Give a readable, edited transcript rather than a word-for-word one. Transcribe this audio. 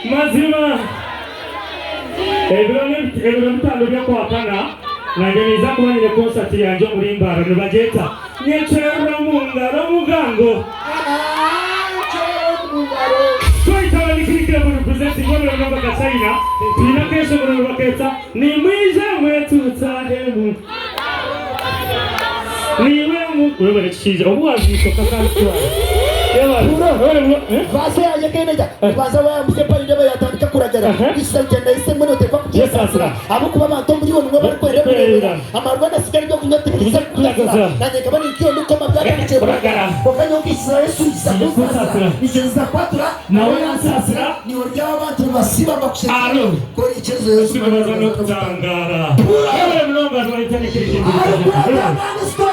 Mazima Ebro mtalo bya kwa pana Nangeniza kuwa nye concert ya njo mulimbara Nubajeta Nyechera mungaro mugango Kwa itawa nikirikira mu representing Ngono namba kasaina Tina kesho munu waketa Ni mwije mwetu utahemu Niwe mu Wewe chiza Obuwazi kakakwa Vase ya yekeneja Vase wa msepari ndeba ya tandika kuragara Isa ugenda ise mwene utefa kujesa Abu kuba matombi yu mwe bari kwerebera Amarwana sikari ndo kunyote kisa kuzasa Nanye kabani ikiyo nuko mablaka kuchebragara Wakanya ukisa yesu isa kusasira Nichenza kwatura Na wena sasira Ni urja wa bantu basiba bakushesa Alo Kwa ichezo yesu Siba bazano kutangara Ewe mnonga tuwa itani kiriki Alo kwa